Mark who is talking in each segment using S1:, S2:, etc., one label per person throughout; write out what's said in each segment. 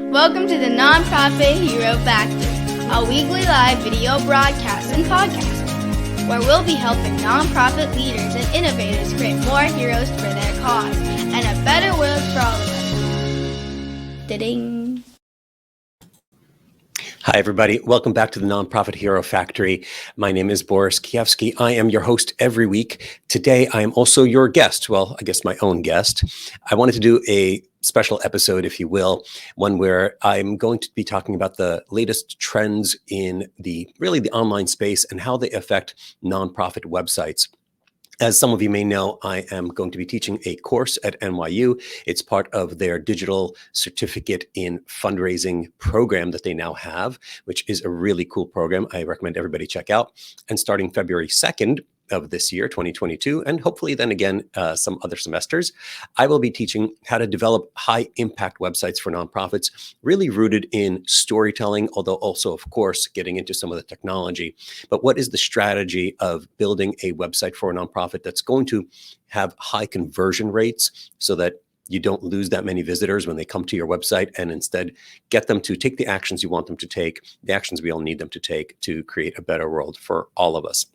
S1: Welcome to the Nonprofit Hero Factory, a weekly live video broadcast and podcast, where we'll be helping nonprofit leaders and innovators create more heroes for their cause and a better world for all of us. Da-ding.
S2: Hi, everybody. Welcome back to the Nonprofit Hero Factory. My name is Boris Kievsky. I am your host every week. Today, I am also your guest. Well, I guess my own guest. I wanted to do a special episode, if you will, one where I'm going to be talking about the latest trends in the online space and how they affect nonprofit websites. As some of you may know, I am going to be teaching a course at NYU. It's part of their digital certificate in fundraising program that they now have, which is a really cool program. I recommend everybody check out. And starting February 2nd of this year, 2022, and hopefully then again some other semesters, I will be teaching how to develop high impact websites for nonprofits, really rooted in storytelling, although also, of course, getting into some of the technology. But what is the strategy of building a website for a nonprofit that's going to have high conversion rates so that you don't lose that many visitors when they come to your website, and instead get them to take the actions you want them to take, the actions we all need them to take to create a better world for all of us.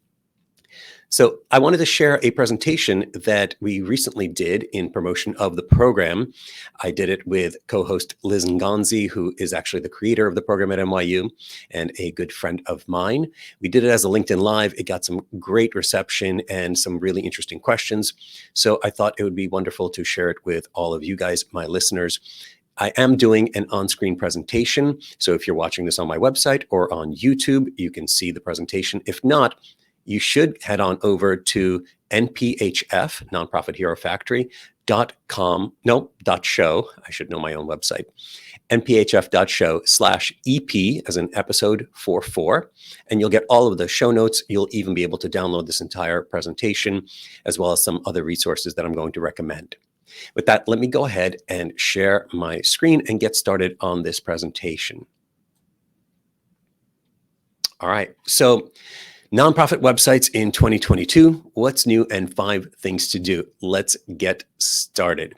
S2: So I wanted to share a presentation that we recently did in promotion of the program. I did it with co-host Liz Nganzi, who is actually the creator of the program at NYU and a good friend of mine. We did it as a LinkedIn Live. It got some great reception and some really interesting questions. So I thought it would be wonderful to share it with all of you guys, my listeners. I am doing an on-screen presentation. So if you're watching this on my website or on YouTube, you can see the presentation. If not, you should head on over to NPHF, Nonprofit Hero Factory, .show. I should know my own website. nphf.show/EP as in episode 44. And you'll get all of the show notes. You'll even be able to download this entire presentation, as well as some other resources that I'm going to recommend. With that, let me go ahead and share my screen and get started on this presentation. All right, so nonprofit websites in 2022, what's new and 5 things to do. Let's get started.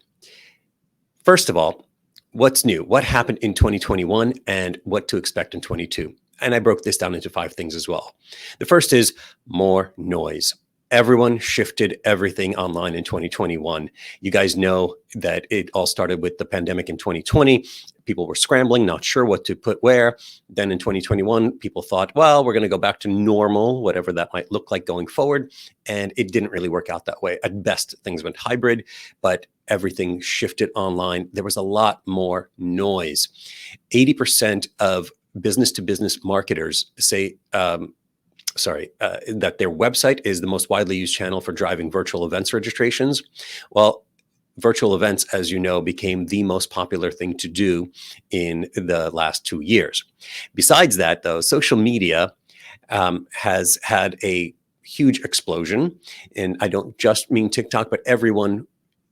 S2: First of all, what's new? What happened in 2021 and what to expect in 22? And I broke this down into 5 things as well. The first is more noise. Everyone shifted everything online in 2021. You guys know that it all started with the pandemic in 2020. People were scrambling, not sure what to put where. Then in 2021, people thought, well, we're going to go back to normal, whatever that might look like going forward. And it didn't really work out that way. At best, things went hybrid, but everything shifted online. There was a lot more noise. 80% of business-to-business marketers say, that their website is the most widely used channel for driving virtual events registrations. Well, virtual events, as you know, became the most popular thing to do in the last 2 years. Besides that, though, social media has had a huge explosion. And I don't just mean TikTok, but everyone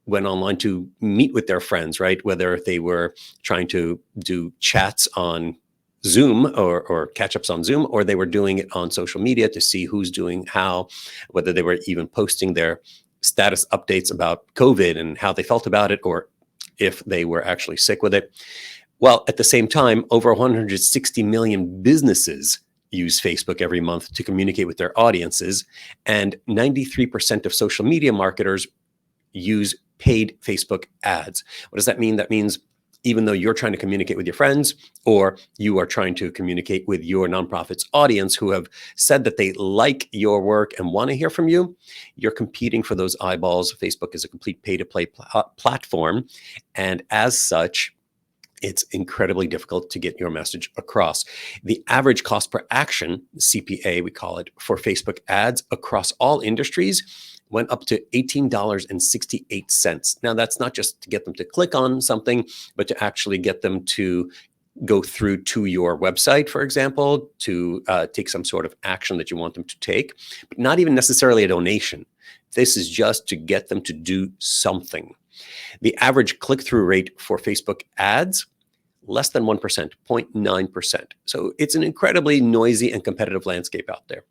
S2: went online to meet with their friends, right? Whether they were trying to do chats on Zoom or catch-ups on Zoom, or they were doing it on social media to see who's doing how, whether they were even posting their status updates about COVID and how they felt about it, or if they were actually sick with it. Well, at the same time, over 160 million businesses use Facebook every month to communicate with their audiences, and 93% of social media marketers use paid Facebook ads. What does that mean? That means even though you're trying to communicate with your friends, or you are trying to communicate with your nonprofit's audience who have said that they like your work and want to hear from you, you're competing for those eyeballs. Facebook is a complete pay-to-play platform. And as such, it's incredibly difficult to get your message across. The average cost per action, CPA, we call it, for Facebook ads across all industries went up to $18.68. Now, that's not just to get them to click on something, but to actually get them to go through to your website, for example, to take some sort of action that you want them to take, but not even necessarily a donation. This is just to get them to do something. The average click-through rate for Facebook ads, less than 1%, 0.9%. So it's an incredibly noisy and competitive landscape out there.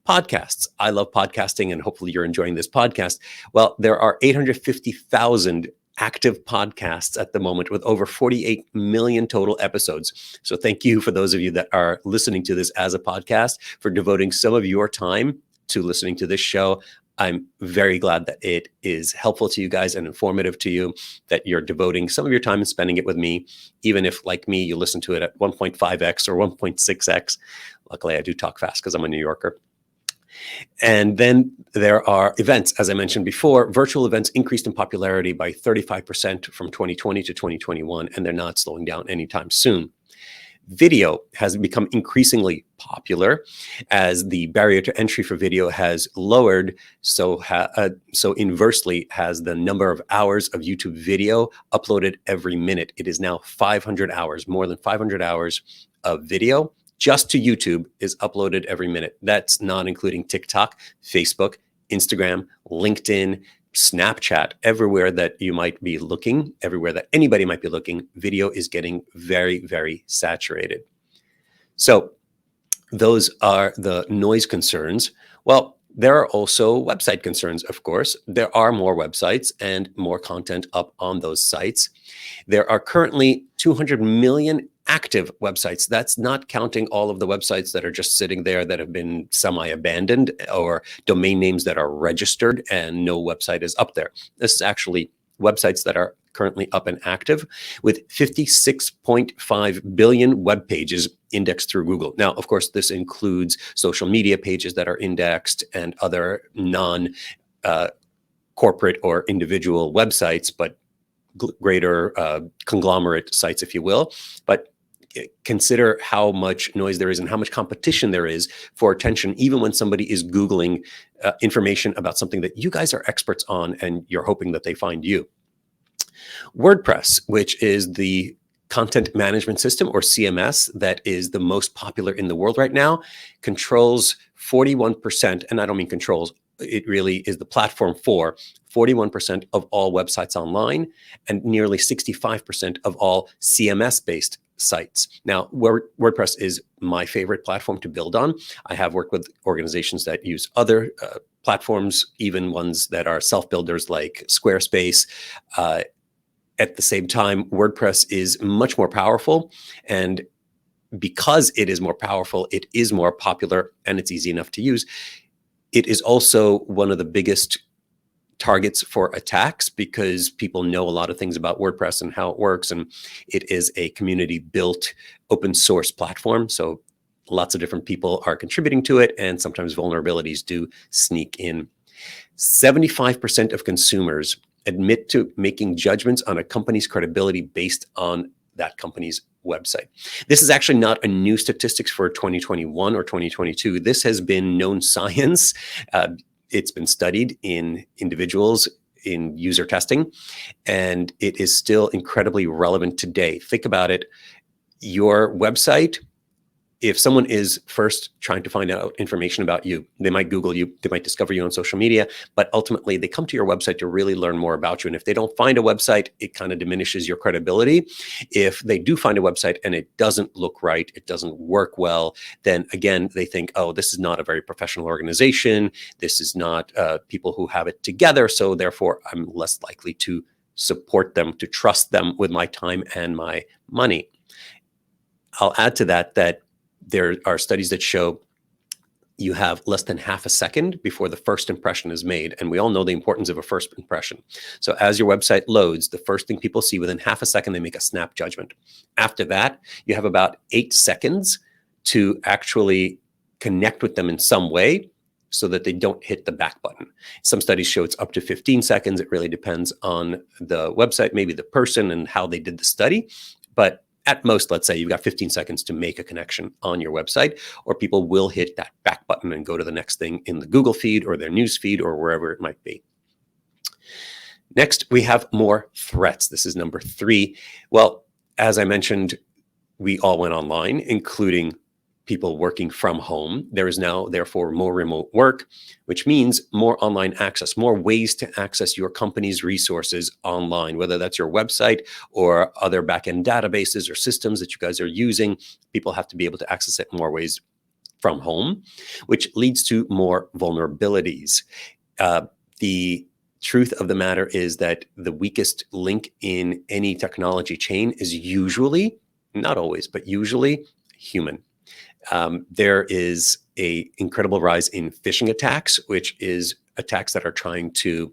S2: Podcasts. I love podcasting, and hopefully you're enjoying this podcast. Well, there are 850,000 active podcasts at the moment with over 48 million total episodes. So thank you for those of you that are listening to this as a podcast for devoting some of your time to listening to this show. I'm very glad that it is helpful to you guys and informative to you, that you're devoting some of your time and spending it with me, even if, like me, you listen to it at 1.5x or 1.6x. Luckily, I do talk fast because I'm a New Yorker. And then there are events. As I mentioned before, virtual events increased in popularity by 35% from 2020 to 2021, and they're not slowing down anytime soon. Video has become increasingly popular as the barrier to entry for video has lowered. So inversely has the number of hours of YouTube video uploaded every minute. It is now 500 hours, more than 500 hours of video just to YouTube is uploaded every minute. That's not including TikTok, Facebook, Instagram, LinkedIn, Snapchat. Everywhere that you might be looking, everywhere that anybody might be looking, video is getting very, very saturated. So those are the noise concerns. Well, there are also website concerns, of course. There are more websites and more content up on those sites. There are currently 200 million active websites. That's not counting all of the websites that are just sitting there that have been semi-abandoned, or domain names that are registered and no website is up there. This is actually websites that are currently up and active, with 56.5 billion web pages indexed through Google. Now, of course, this includes social media pages that are indexed and other non-corporate or individual websites, but greater conglomerate sites, if you will. But consider how much noise there is and how much competition there is for attention, even when somebody is Googling information about something that you guys are experts on and you're hoping that they find you. WordPress, which is the content management system, or CMS, that is the most popular in the world right now, controls 41%, and I don't mean controls, it really is the platform for 41% of all websites online and nearly 65% of all CMS-based sites. Now, WordPress is my favorite platform to build on. I have worked with organizations that use other platforms, even ones that are self-builders like Squarespace. At the same time, WordPress is much more powerful, and because it is more powerful, it is more popular, and it's easy enough to use. It is also one of the biggest targets for attacks because people know a lot of things about WordPress and how it works, and it is a community-built open source platform. So lots of different people are contributing to it, and sometimes vulnerabilities do sneak in. 75% of consumers admit to making judgments on a company's credibility based on that company's website. This is actually not a new statistics for 2021 or 2022. This has been known science. It's been studied in individuals in user testing, and it is still incredibly relevant today. Think about it. Your website, if someone is first trying to find out information about you, they might Google you, they might discover you on social media, but ultimately they come to your website to really learn more about you. And if they don't find a website, it kind of diminishes your credibility. If they do find a website and it doesn't look right, it doesn't work well, then again, they think, oh, this is not a very professional organization. This is not people who have it together. So therefore, I'm less likely to support them, to trust them with my time and my money. I'll add to that there are studies that show you have less than half a second before the first impression is made. And we all know the importance of a first impression. So as your website loads, the first thing people see, within half a second, they make a snap judgment. After that, you have about 8 seconds to actually connect with them in some way so that they don't hit the back button. Some studies show it's up to 15 seconds. It really depends on the website, maybe the person and how they did the study. But at most, let's say you've got 15 seconds to make a connection on your website, or people will hit that back button and go to the next thing in the Google feed or their news feed or wherever it might be. Next, we have more threats. This is number 3. Well, as I mentioned, we all went online, including people working from home. There is now, therefore, more remote work, which means more online access, more ways to access your company's resources online, whether that's your website or other backend databases or systems that you guys are using. People have to be able to access it in more ways from home, which leads to more vulnerabilities. The truth of the matter is that the weakest link in any technology chain is usually, not always, but usually human. There is an incredible rise in phishing attacks, which is attacks that are trying to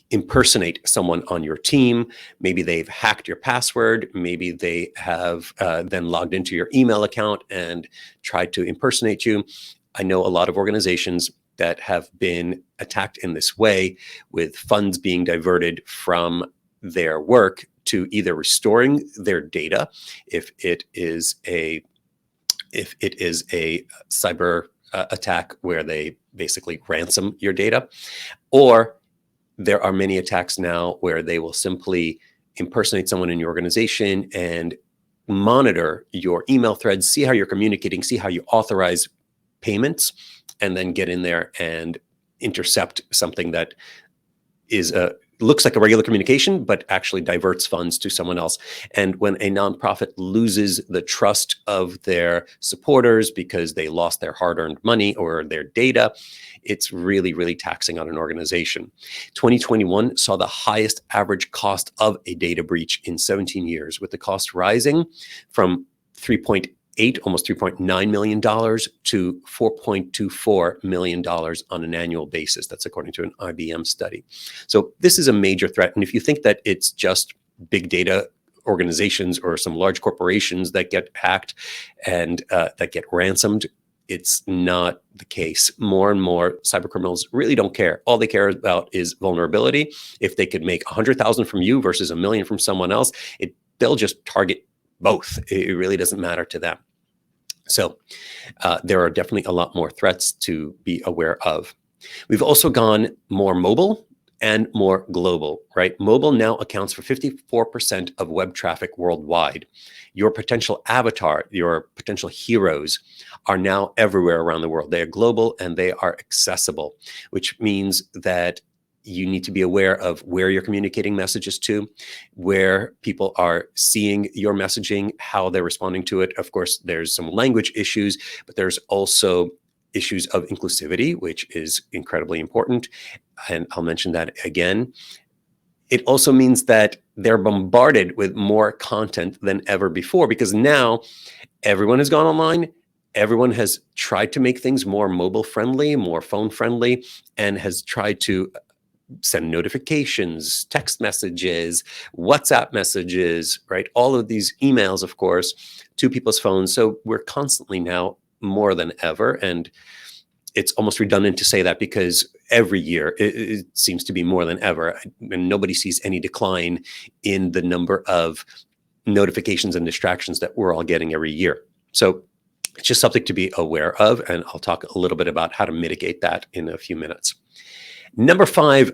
S2: impersonate someone on your team. Maybe they've hacked your password. Maybe they have then logged into your email account and tried to impersonate you. I know a lot of organizations that have been attacked in this way, with funds being diverted from their work to either restoring their data, if it is a cyber attack where they basically ransom your data, or there are many attacks now where they will simply impersonate someone in your organization and monitor your email threads, see how you're communicating, see how you authorize payments, and then get in there and intercept something that is looks like a regular communication, but actually diverts funds to someone else. And when a nonprofit loses the trust of their supporters because they lost their hard-earned money or their data, it's really, really taxing on an organization. 2021 saw the highest average cost of a data breach in 17 years, with the cost rising from almost $3.9 million to $4.24 million on an annual basis. That's according to an IBM study. So this is a major threat. And if you think that it's just big data organizations or some large corporations that get hacked and that get ransomed, it's not the case. More and more cybercriminals really don't care. All they care about is vulnerability. If they could make 100,000 from you versus 1 million from someone else, they'll just target both. It really doesn't matter to them. So there are definitely a lot more threats to be aware of. We've also gone more mobile and more global, right? Mobile now accounts for 54% of web traffic worldwide. Your potential avatar, your potential heroes are now everywhere around the world. They are global and they are accessible, which means that you need to be aware of where you're communicating messages to, where people are seeing your messaging, how they're responding to it. Of course, there's some language issues, but there's also issues of inclusivity, which is incredibly important. And I'll mention that again. It also means that they're bombarded with more content than ever before, because now everyone has gone online. Everyone has tried to make things more mobile friendly, more phone friendly, and has tried to send notifications, text messages, WhatsApp messages, right? All of these emails, of course, to people's phones. So we're constantly now more than ever. And it's almost redundant to say that, because every year it seems to be more than ever. And nobody sees any decline in the number of notifications and distractions that we're all getting every year. So it's just something to be aware of. And I'll talk a little bit about how to mitigate that in a few minutes. Number 5,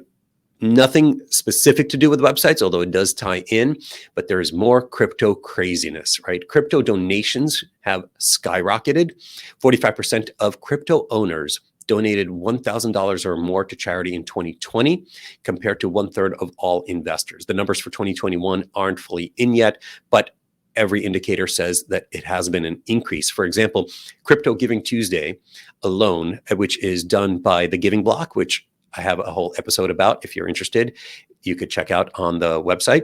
S2: nothing specific to do with websites, although it does tie in, but there is more crypto craziness, right? Crypto donations have skyrocketed. 45% of crypto owners donated $1,000 or more to charity in 2020, compared to 1/3 of all investors. The numbers for 2021 aren't fully in yet, but every indicator says that it has been an increase. For example, Crypto Giving Tuesday alone, which is done by the Giving Block, which I have a whole episode about. If you're interested, you could check out on the website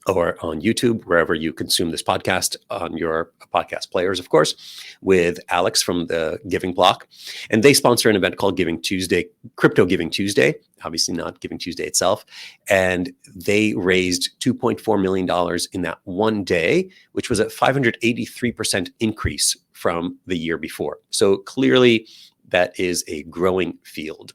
S2: or on YouTube, wherever you consume this podcast, on your podcast players, of course, with Alex from the Giving Block. And they sponsor an event called Giving Tuesday, Crypto Giving Tuesday, obviously not Giving Tuesday itself. And they raised $2.4 million in that one day, which was a 583% increase from the year before. So clearly that is a growing field.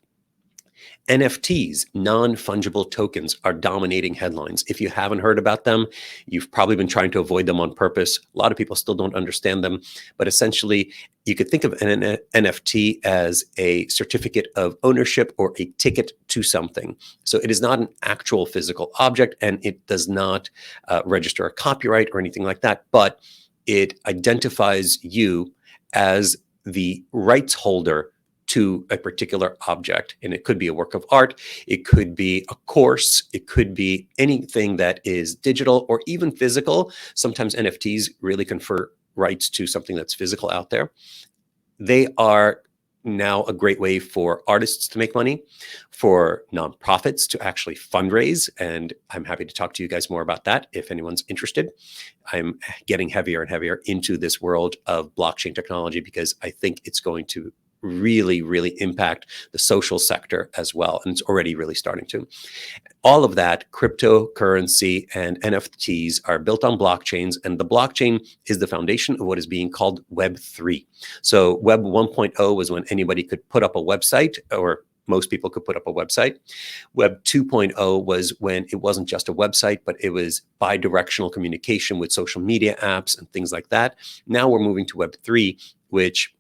S2: NFTs, non-fungible tokens, are dominating headlines. If you haven't heard about them, you've probably been trying to avoid them on purpose. A lot of people still don't understand them, but essentially you could think of an NFT as a certificate of ownership or a ticket to something. So it is not an actual physical object, and it does not register a copyright or anything like that, but it identifies you as the rights holder to a particular object. And it could be a work of art, it could be a course, it could be anything that is digital or even physical. Sometimes NFTs really confer rights to something that's physical out there. They are now a great way for artists to make money, for nonprofits to actually fundraise. And I'm happy to talk to you guys more about that if anyone's interested. I'm getting heavier and heavier into this world of blockchain technology because I think it's going to really, really impact the social sector as well. And it's already really starting to. All of that, cryptocurrency and NFTs, are built on blockchains, and the blockchain is the foundation of what is being called Web 3. So Web 1.0 was when anybody could put up a website, or most people could put up a website. Web 2.0 was when it wasn't just a website, but it was bi-directional communication with social media apps and things like that. Now we're moving to Web 3, which,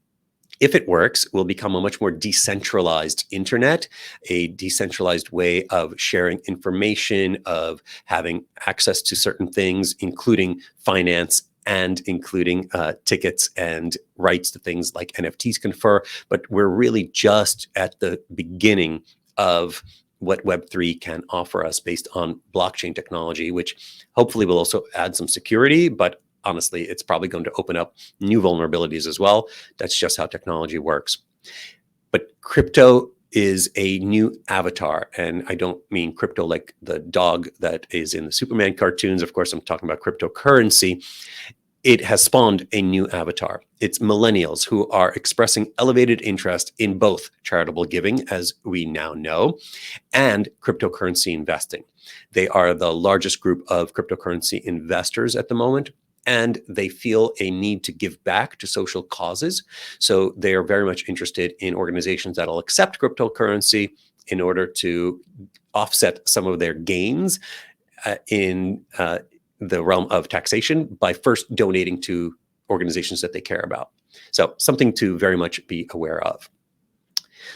S2: if it works, will become a much more decentralized internet, a decentralized way of sharing information, of having access to certain things, including finance and including tickets and rights to things like NFTs confer. But we're really just at the beginning of what Web3 can offer us based on blockchain technology, which hopefully will also add some security, but honestly, it's probably going to open up new vulnerabilities as well. That's just how technology works. But crypto is a new avatar. And I don't mean crypto like the dog that is in the Superman cartoons. Of course, I'm talking about cryptocurrency. It has spawned a new avatar. It's millennials who are expressing elevated interest in both charitable giving, as we now know, and cryptocurrency investing. They are the largest group of cryptocurrency investors at the moment, and they feel a need to give back to social causes. So they are very much interested in organizations that will accept cryptocurrency in order to offset some of their gains in the realm of taxation by first donating to organizations that they care about. So something to very much be aware of.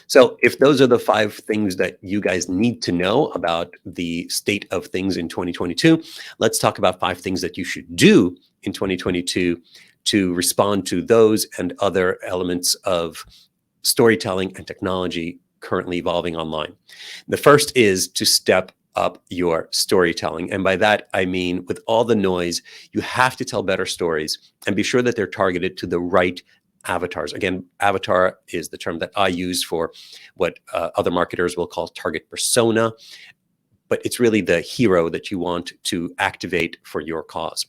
S2: So if those are the 5 things that you guys need to know about the state of things in 2022, let's talk about 5 things that you should do in 2022 to respond to those and other elements of storytelling and technology currently evolving online. The first is to step up your storytelling. And by that, I mean, with all the noise, you have to tell better stories and be sure that they're targeted to the right avatars. Again, avatar is the term that I use for what other marketers will call target persona, but it's really the hero that you want to activate for your cause.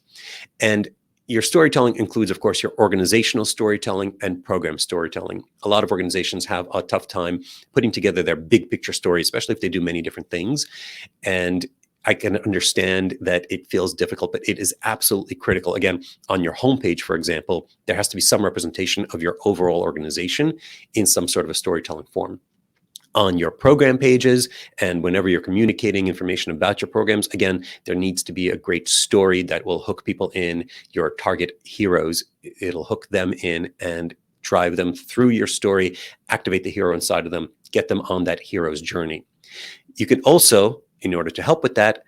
S2: And your storytelling includes, of course, your organizational storytelling and program storytelling. A lot of organizations have a tough time putting together their big picture story, especially if they do many different things. And I can understand that it feels difficult, but it is absolutely critical. Again, on your homepage, for example, there has to be some representation of your overall organization in some sort of a storytelling form. On your program pages and whenever you're communicating information about your programs, again, there needs to be a great story that will hook people in, your target heroes. It'll hook them in and drive them through your story, activate the hero inside of them, get them on that hero's journey. You can also, in order to help with that,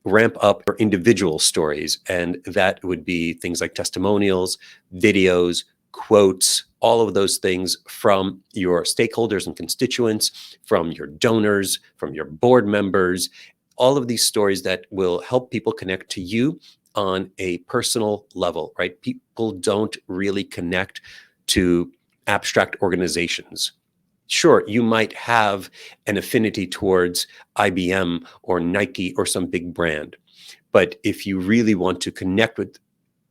S2: ramp up your individual stories. And that would be things like testimonials, videos, quotes, all of those things from your stakeholders and constituents, from your donors, from your board members, all of these stories that will help people connect to you on a personal level, right? People don't really connect to abstract organizations. Sure, you might have an affinity towards IBM or Nike or some big brand, but if you really want to connect with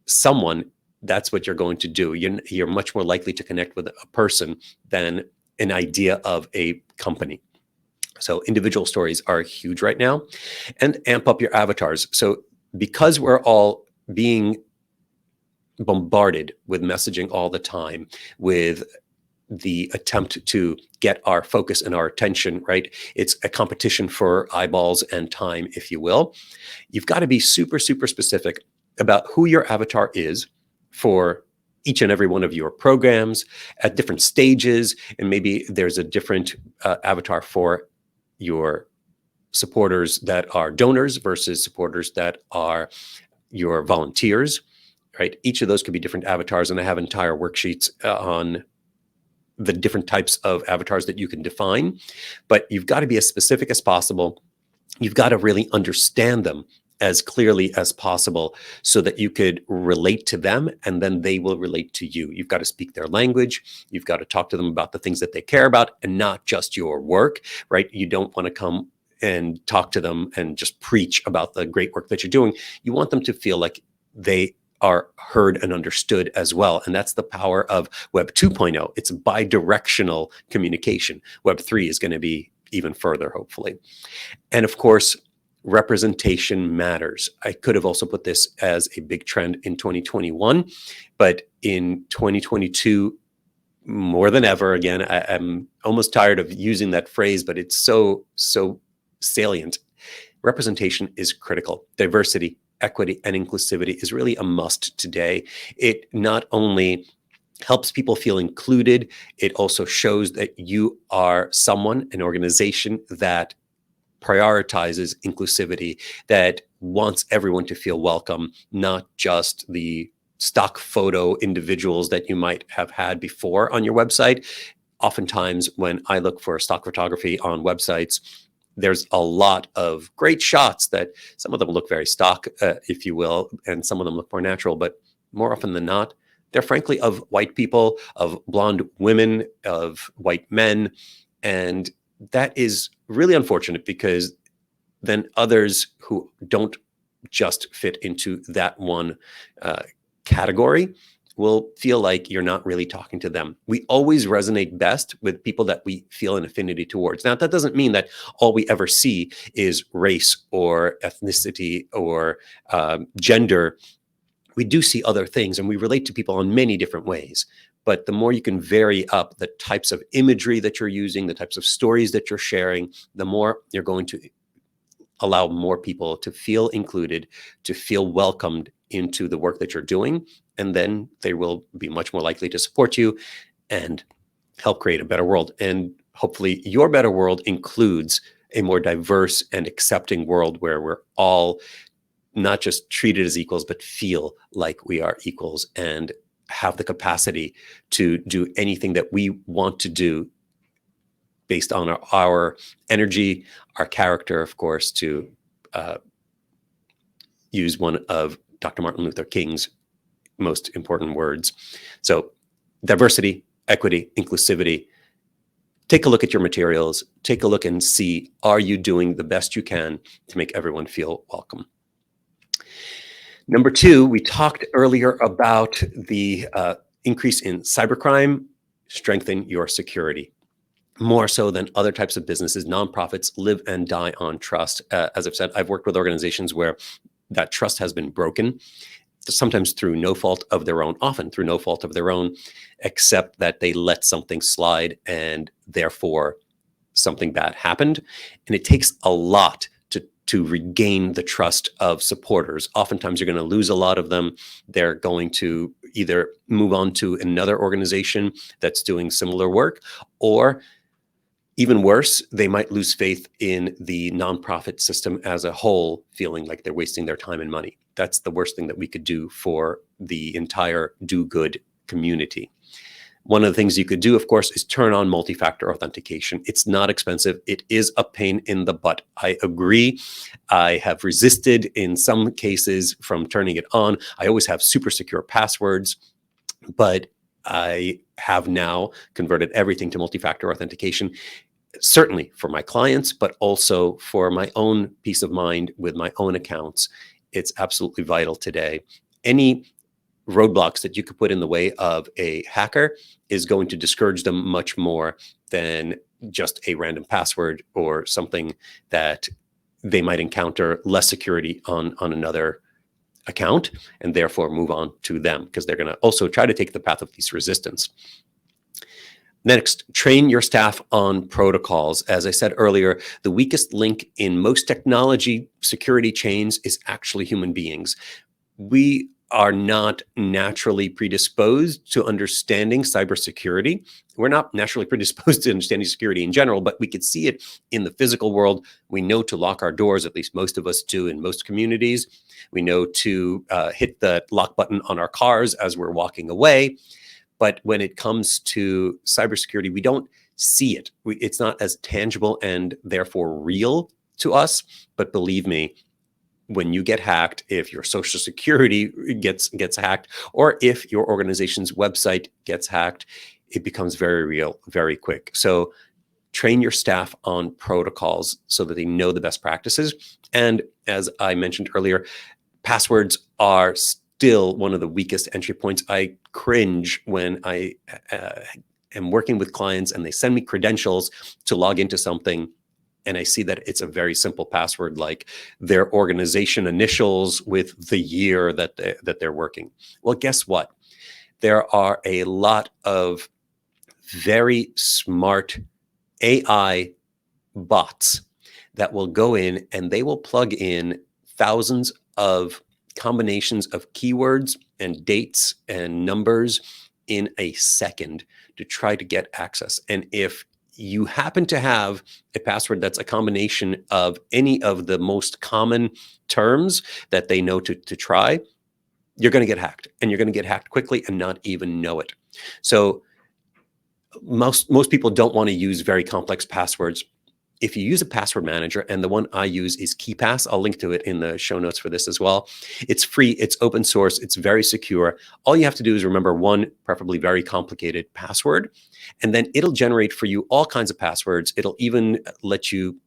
S2: someone, that's what you're going to do. You're much more likely to connect with a person than an idea of a company. So individual stories are huge right now. And amp up your avatars. So because we're all being bombarded with messaging all the time, with the attempt to get our focus and our attention, right? It's a competition for eyeballs and time, if you will. You've got to be super, super specific about who your avatar is for each and every one of your programs at different stages. And maybe there's a different avatar for your supporters that are donors versus supporters that are your volunteers, right? Each of those could be different avatars. And I have entire worksheets on the different types of avatars that you can define, but you've got to be as specific as possible. You've got to really understand them as clearly as possible so that you could relate to them and then they will relate to you. You've got to speak their language. You've got to talk to them about the things that they care about and not just your work, right? You don't want to come and talk to them and just preach about the great work that you're doing. You want them to feel like they are heard and understood as well. And that's the power of Web 2.0. It's bi-directional communication. Web 3 is going to be even further, hopefully. And of course, representation matters. I could have also put this as a big trend in 2021, but in 2022, more than ever, again, I'm almost tired of using that phrase, but it's so salient. Representation is critical. Diversity, equity, and inclusivity is really a must today. It not only helps people feel included, it also shows that you are someone, an organization that prioritizes inclusivity, that wants everyone to feel welcome, not just the stock photo individuals that you might have had before on your website. Oftentimes, when I look for stock photography on websites, there's a lot of great shots that some of them look very stock, if you will, and some of them look more natural, but more often than not, they're frankly of white people, of blonde women, of white men, and that is really unfortunate because then others who don't just fit into that one category will feel like you're not really talking to them. We always resonate best with people that we feel an affinity towards. Now, that doesn't mean that all we ever see is race or ethnicity or gender. We do see other things and we relate to people in many different ways. But the more you can vary up the types of imagery that you're using, the types of stories that you're sharing, the more you're going to allow more people to feel included, to feel welcomed into the work that you're doing. And then they will be much more likely to support you and help create a better world. And hopefully your better world includes a more diverse and accepting world where we're all not just treated as equals, but feel like we are equals and have the capacity to do anything that we want to do based on our energy, our character, of course, to use one of Dr. Martin Luther King's most important words. So diversity, equity, inclusivity. Take a look at your materials. Take a look and see, are you doing the best you can to make everyone feel welcome? Number two, we talked earlier about the increase in cybercrime. Strengthen your security. More so than other types of businesses, nonprofits live and die on trust. As I've said, I've worked with organizations where that trust has been broken, sometimes through no fault of their own, often through no fault of their own, except that they let something slide and therefore something bad happened. And it takes a lot to regain the trust of supporters. Oftentimes you're going to lose a lot of them. They're going to either move on to another organization that's doing similar work, or even worse, they might lose faith in the nonprofit system as a whole, feeling like they're wasting their time and money. That's the worst thing that we could do for the entire do-good community. One of the things you could do, of course, is turn on multi-factor authentication. It's not expensive. It is a pain in the butt. I agree. I have resisted in some cases from turning it on. I always have super secure passwords, but I have now converted everything to multi-factor authentication, certainly for my clients, but also for my own peace of mind with my own accounts. It's absolutely vital today. Any roadblocks that you could put in the way of a hacker is going to discourage them much more than just a random password or something that they might encounter less security on another account and therefore move on to them, because they're going to also try to take the path of least resistance. Next, train your staff on protocols. As I said earlier, the weakest link in most technology security chains is actually human beings. We are not naturally predisposed to understanding cybersecurity. We're not naturally predisposed to understanding security in general, but we could see it in the physical world. We know to lock our doors, at least most of us do in most communities. We know to hit the lock button on our cars as we're walking away. But when it comes to cybersecurity, we don't see it. It's not as tangible and therefore real to us. But believe me, when you get hacked, if your social security gets hacked, or if your organization's website gets hacked, it becomes very real very quick. So train your staff on protocols so that they know the best practices. And as I mentioned earlier, passwords are still one of the weakest entry points. I cringe when I am working with clients and they send me credentials to log into something, and I see that it's a very simple password, like their organization initials with the year that they're working. Well, guess what? There are a lot of very smart AI bots that will go in and they will plug in thousands of combinations of keywords and dates and numbers in a second to try to get access. And if you happen to have a password that's a combination of any of the most common terms that they know to try, you're going to get hacked, and you're going to get hacked quickly and not even know it. So most people don't want to use very complex passwords. If you use a password manager, and the one I use is KeePass, I'll link to it in the show notes for this as well. It's free, it's open source, it's very secure. All you have to do is remember one, preferably very complicated password, and then it'll generate for you all kinds of passwords. It'll even let you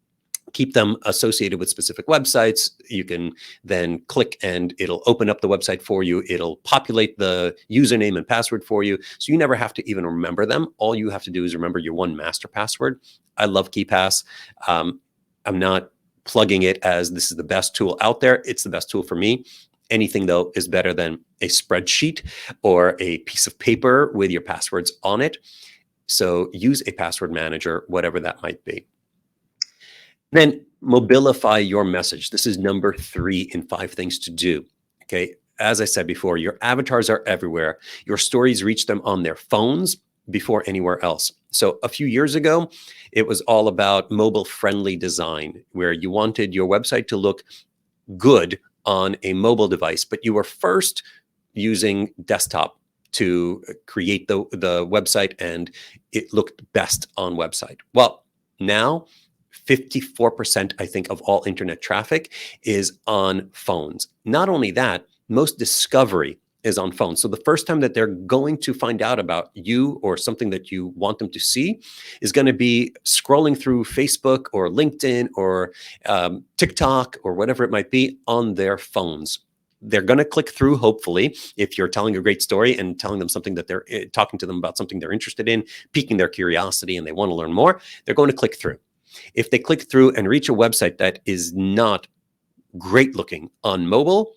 S2: keep them associated with specific websites. You can then click and it'll open up the website for you. It'll populate the username and password for you. So you never have to even remember them. All you have to do is remember your one master password. I love KeePass. I'm not plugging it as this is the best tool out there. It's the best tool for me. Anything, though, is better than a spreadsheet or a piece of paper with your passwords on it. So use a password manager, whatever that might be. Then mobilify your message. This is number 3 in 5 things to do. Okay. As I said before, your avatars are everywhere. Your stories reach them on their phones before anywhere else. So a few years ago, it was all about mobile-friendly design, where you wanted your website to look good on a mobile device, but you were first using desktop to create the website, and it looked best on website. Well, now 54%, I think, of all internet traffic is on phones. Not only that, most discovery is on phones. So the first time that they're going to find out about you or something that you want them to see is going to be scrolling through Facebook or LinkedIn or TikTok or whatever it might be on their phones. They're going to click through, hopefully, if you're telling a great story and telling them something that they're talking to them about something they're interested in, piquing their curiosity and they want to learn more, they're going to click through. If they click through and reach a website that is not great looking on mobile,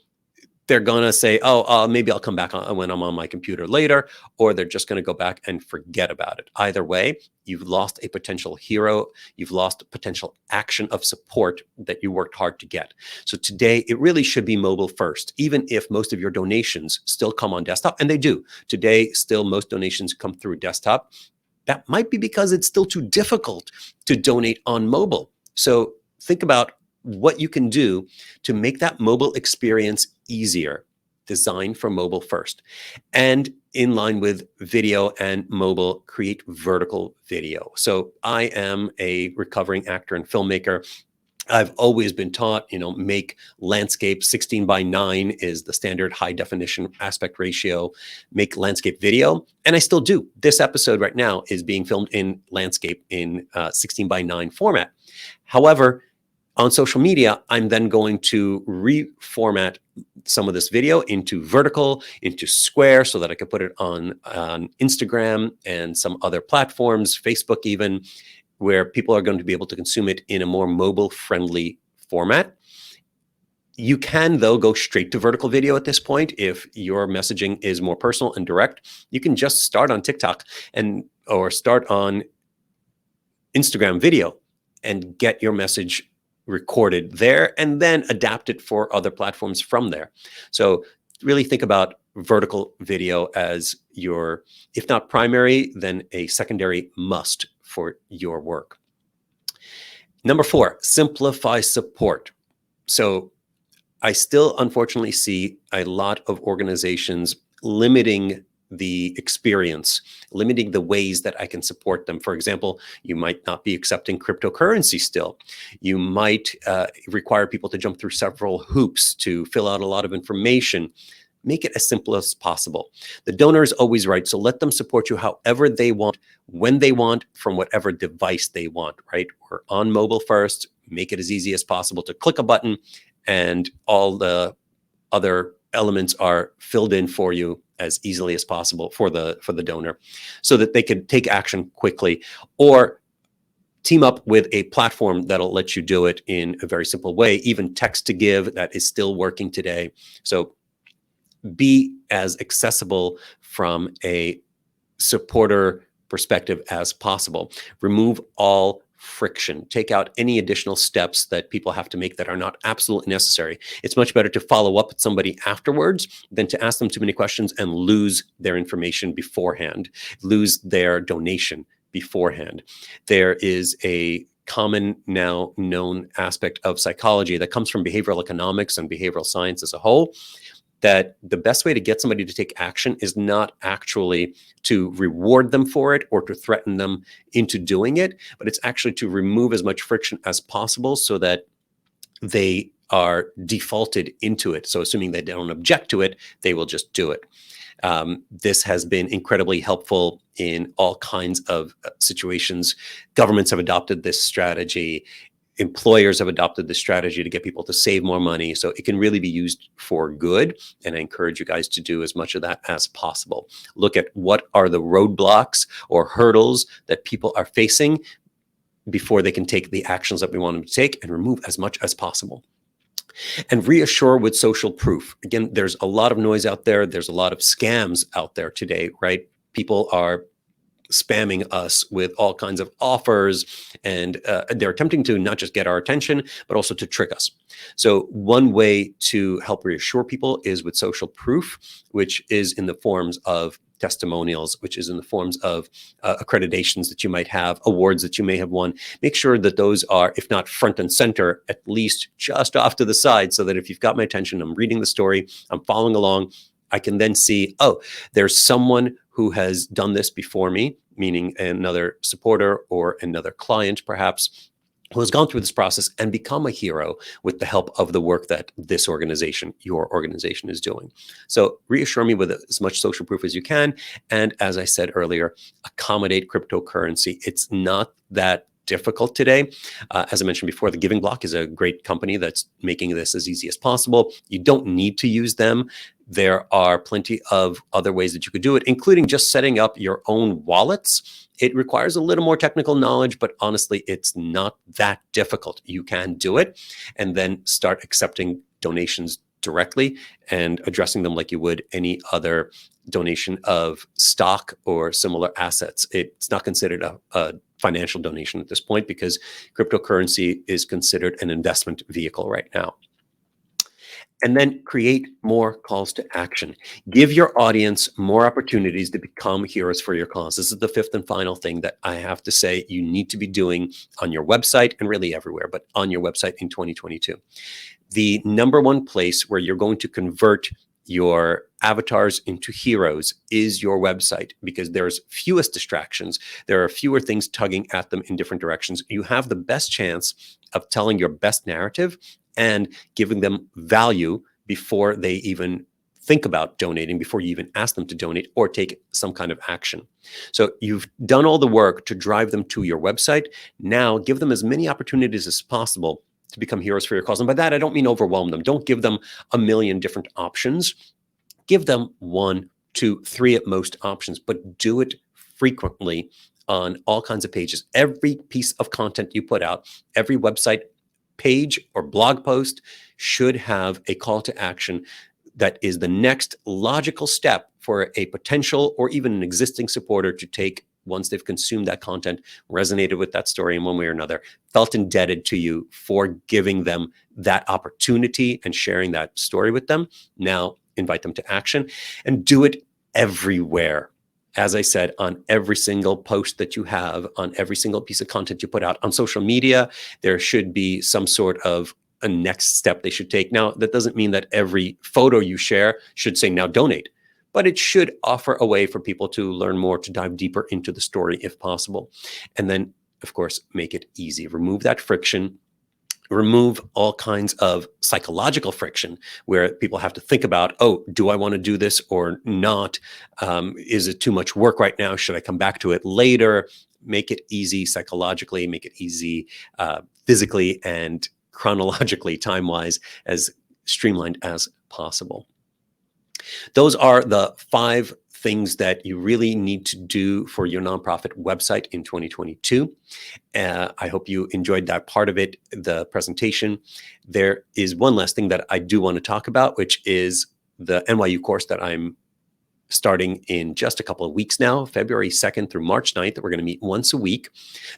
S2: they're going to say, oh, maybe I'll come back when I'm on my computer later, or they're just going to go back and forget about it. Either way, you've lost a potential hero. You've lost a potential action of support that you worked hard to get. So today, it really should be mobile first, even if most of your donations still come on desktop, and they do. Today, still most donations come through desktop. That might be because it's still too difficult to donate on mobile. So think about what you can do to make that mobile experience easier. Design for mobile first. And in line with video and mobile, create vertical video. So I am a recovering actor and filmmaker. I've always been taught, make landscape 16:9 is the standard high definition aspect ratio, make landscape video. And I still do. This episode right now is being filmed in landscape in 16:9 format. However, on social media, I'm then going to reformat some of this video into vertical, into square, so that I could put it on Instagram and some other platforms, Facebook even, where people are going to be able to consume it in a more mobile-friendly format. You can, though, go straight to vertical video at this point. If your messaging is more personal and direct, you can just start on TikTok or start on Instagram video and get your message recorded there and then adapt it for other platforms from there. So really think about vertical video as your, if not primary, then a secondary must for your work. Number 4, simplify support. So I still unfortunately see a lot of organizations limiting the experience, limiting the ways that I can support them. For example, you might not be accepting cryptocurrency still. You might require people to jump through several hoops to fill out a lot of information. Make it as simple as possible. The donor is always right, so let them support you however they want, when they want, from whatever device they want, right? We're on mobile first. Make it as easy as possible to click a button, and all the other elements are filled in for you as easily as possible for the donor, so that they can take action quickly, or team up with a platform that'll let you do it in a very simple way. Even text to give, that is still working today. So be as accessible from a supporter perspective as possible. Remove all friction. Take out any additional steps that people have to make that are not absolutely necessary. It's much better to follow up with somebody afterwards than to ask them too many questions and lose their information beforehand, lose their donation beforehand. There is a common now known aspect of psychology that comes from behavioral economics and behavioral science as a whole, that the best way to get somebody to take action is not actually to reward them for it or to threaten them into doing it, but it's actually to remove as much friction as possible so that they are defaulted into it. So assuming they don't object to it, they will just do it. This has been incredibly helpful in all kinds of situations. Governments have adopted this strategy. Employers have adopted this strategy to get people to save more money. So it can really be used for good. And I encourage you guys to do as much of that as possible. Look at what are the roadblocks or hurdles that people are facing before they can take the actions that we want them to take, and remove as much as possible. And reassure with social proof. Again, there's a lot of noise out there. There's a lot of scams out there today, right? People are spamming us with all kinds of offers, and they're attempting to not just get our attention, but also to trick us. So one way to help reassure people is with social proof, which is in the forms of testimonials, which is in the forms of accreditations that you might have, awards that you may have won. Make sure that those are, if not front and center, at least just off to the side, so that if you've got my attention, I'm reading the story, I'm following along, I can then see, oh, there's someone who has done this before me, meaning another supporter or another client, perhaps, who has gone through this process and become a hero with the help of the work that this organization, your organization, is doing. So reassure me with as much social proof as you can. And as I said earlier, accommodate cryptocurrency. It's not that difficult today. As I mentioned before, the Giving Block is a great company that's making this as easy as possible. You don't need to use them. There are plenty of other ways that you could do it, including just setting up your own wallets. It requires a little more technical knowledge, but honestly, it's not that difficult. You can do it and then start accepting donations directly and addressing them like you would any other donation of stock or similar assets. It's not considered a financial donation at this point, because cryptocurrency is considered an investment vehicle right now. And then create more calls to action. Give your audience more opportunities to become heroes for your cause. This is the fifth and final thing that I have to say you need to be doing on your website, and really everywhere, but on your website in 2022. The number one place where you're going to convert your avatars into heroes is your website, because there's fewest distractions. There are fewer things tugging at them in different directions. You have the best chance of telling your best narrative and giving them value before they even think about donating, before you even ask them to donate or take some kind of action. So you've done all the work to drive them to your website. Now give them as many opportunities as possible to become heroes for your cause. And by that, I don't mean overwhelm them. Don't give them a million different options. Give them 1, 2, 3 at most options, but do it frequently on all kinds of pages. Every piece of content you put out, every website page or blog post should have a call to action that is the next logical step for a potential or even an existing supporter to take once they've consumed that content, resonated with that story in one way or another, felt indebted to you for giving them that opportunity and sharing that story with them. Now invite them to action, and do it everywhere. As I said, on every single post that you have, on every single piece of content you put out on social media, there should be some sort of a next step they should take. Now, that doesn't mean that every photo you share should say, now donate. but it should offer a way for people to learn more, to dive deeper into the story if possible. And then, of course, make it easy. Remove that friction. Remove all kinds of psychological friction where people have to think about, oh, do I want to do this or not? Is it too much work right now? Should I come back to it later? Make it easy psychologically, make it easy physically and chronologically, time-wise, as streamlined as possible. Those are the 5 things that you really need to do for your nonprofit website in 2022. I hope you enjoyed that part of it, the presentation. There is one last thing that I do want to talk about, which is the NYU course that I'm starting in just a couple of weeks now, February 2nd through March 9th. We're going to meet once a week.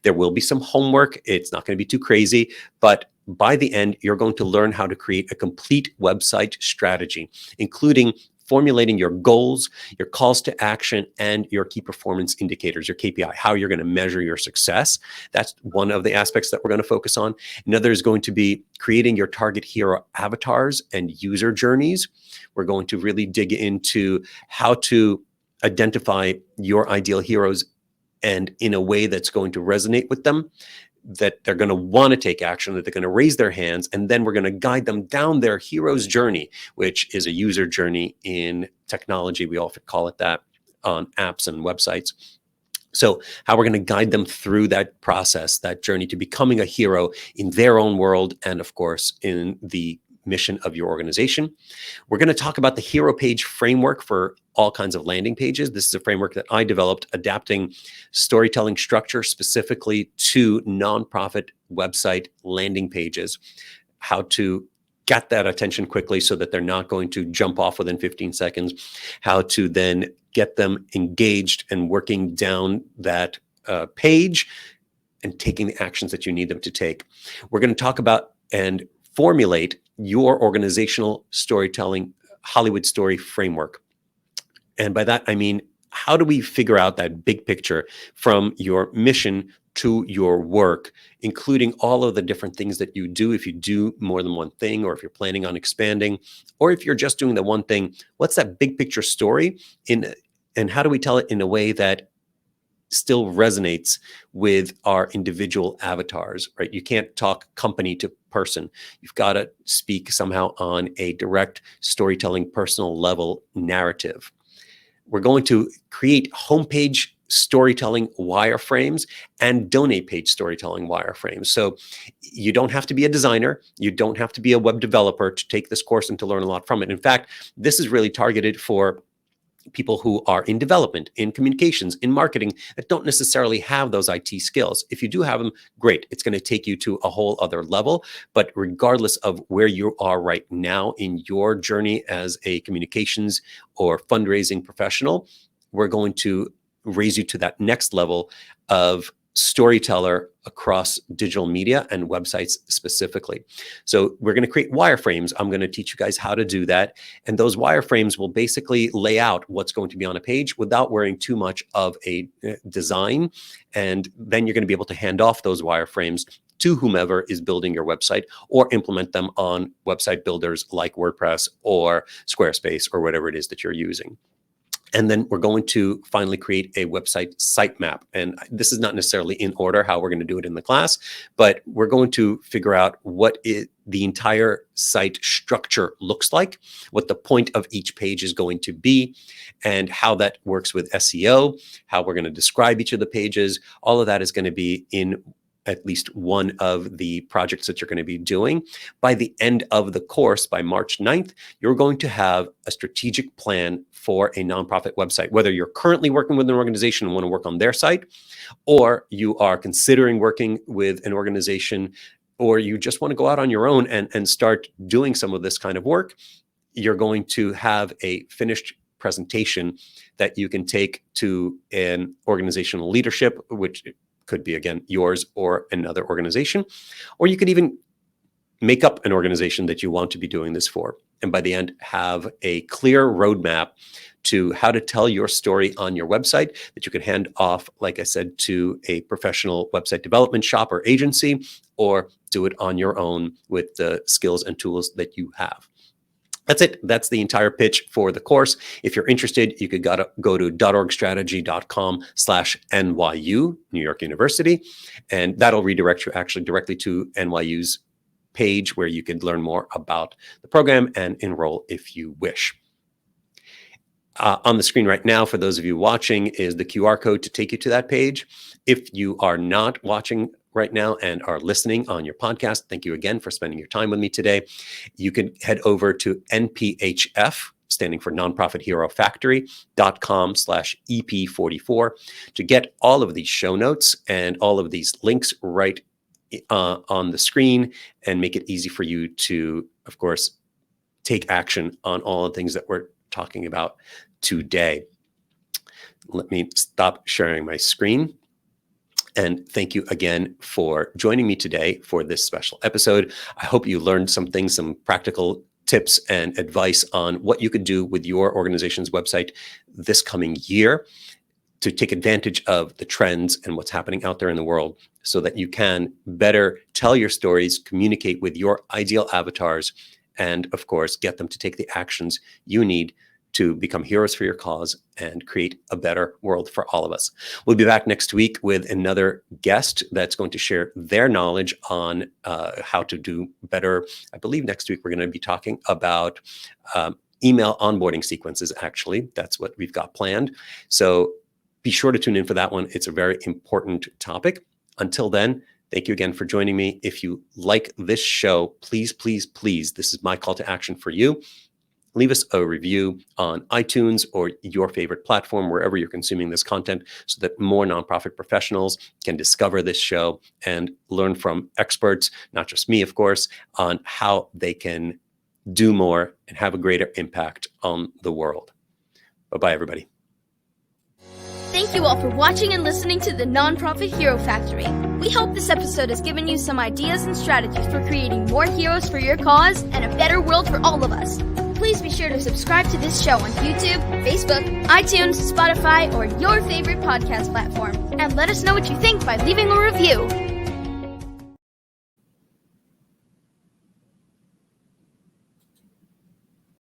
S2: There will be some homework. It's not going to be too crazy, but by the end, you're going to learn how to create a complete website strategy, including formulating your goals, your calls to action, and your key performance indicators, your KPI, how you're going to measure your success. That's one of the aspects that we're going to focus on. Another is going to be creating your target hero avatars and user journeys. We're going to really dig into how to identify your ideal heroes and in a way that's going to resonate with them, that they're going to want to take action, that they're going to raise their hands, and then we're going to guide them down their hero's journey, which is a user journey in technology. We often call it that on apps and websites. So how we're going to guide them through that process, that journey to becoming a hero in their own world and, of course, in the mission of your organization. We're going to talk about the hero page framework for all kinds of landing pages. This is a framework that I developed, adapting storytelling structure specifically to nonprofit website landing pages, how to get that attention quickly so that they're not going to jump off within 15 seconds, how to then get them engaged and working down that page and taking the actions that you need them to take. We're going to talk about and formulate your organizational storytelling Hollywood story framework. And by that, I mean, how do we figure out that big picture from your mission to your work, including all of the different things that you do, if you do more than one thing, or if you're planning on expanding, or if you're just doing the one thing, what's that big picture story and how do we tell it in a way that still resonates with our individual avatars, right? You can't talk company to person. You've got to speak somehow on a direct storytelling, personal level narrative. We're going to create homepage storytelling wireframes and donate page storytelling wireframes. So you don't have to be a designer. You don't have to be a web developer to take this course and to learn a lot from it. In fact, this is really targeted for people who are in development, in communications, in marketing, that don't necessarily have those IT skills. If you do have them, great. It's going to take you to a whole other level. But regardless of where you are right now in your journey as a communications or fundraising professional, we're going to raise you to that next level of storyteller across digital media and websites specifically. So we're going to create wireframes. I'm going to teach you guys how to do that. And those wireframes will basically lay out what's going to be on a page without wearing too much of a design. And then you're going to be able to hand off those wireframes to whomever is building your website or implement them on website builders like WordPress or Squarespace or whatever it is that you're using. And then we're going to finally create a website sitemap. And this is not necessarily in order how we're going to do it in the class, but we're going to figure out what the entire site structure looks like, what the point of each page is going to be, and how that works with SEO, how we're going to describe each of the pages. All of that is going to be in at least one of the projects that you're going to be doing. By the end of the course, by March 9th, you're going to have a strategic plan for a nonprofit website, whether you're currently working with an organization and want to work on their site, or you are considering working with an organization, or you just want to go out on your own and start doing some of this kind of work. You're going to have a finished presentation that you can take to an organizational leadership, which could be, again, yours or another organization, or you could even make up an organization that you want to be doing this for. And by the end, have a clear roadmap to how to tell your story on your website that you can hand off, like I said, to a professional website development shop or agency, or do it on your own with the skills and tools that you have. That's it. That's the entire pitch for the course. If you're interested, you could go to dotOrgStrategy.com/NYU, New York University, and that'll redirect you actually directly to NYU's page where you can learn more about the program and enroll if you wish. On the screen right now, for those of you watching, is the QR code to take you to that page. If you are not watching right now and are listening on your podcast, thank you again for spending your time with me today. You can head over to NPHF, standing for Nonprofit Hero Factory.com/EP44 to get all of these show notes and all of these links right on the screen and make it easy for you to, of course, take action on all the things that we're talking about today. Let me stop sharing my screen. And thank you again for joining me today for this special episode. I hope you learned some things, some practical tips and advice on what you could do with your organization's website this coming year to take advantage of the trends and what's happening out there in the world so that you can better tell your stories, communicate with your ideal avatars, and of course, get them to take the actions you need to become heroes for your cause and create a better world for all of us. We'll be back next week with another guest that's going to share their knowledge on how to do better. I believe next week we're going to be talking about email onboarding sequences, actually. That's what we've got planned. So be sure to tune in for that one. It's a very important topic. Until then, thank you again for joining me. If you like this show, please, please, please, this is my call to action for you. Leave us a review on iTunes or your favorite platform, wherever you're consuming this content, so that more nonprofit professionals can discover this show and learn from experts, not just me, of course, on how they can do more and have a greater impact on the world. Bye-bye, everybody.
S1: Thank you all for watching and listening to the Nonprofit Hero Factory. We hope this episode has given you some ideas and strategies for creating more heroes for your cause and a better world for all of us. Please be sure to subscribe to this show on YouTube, Facebook, iTunes, Spotify, or your favorite podcast platform. And let us know what you think by leaving a review.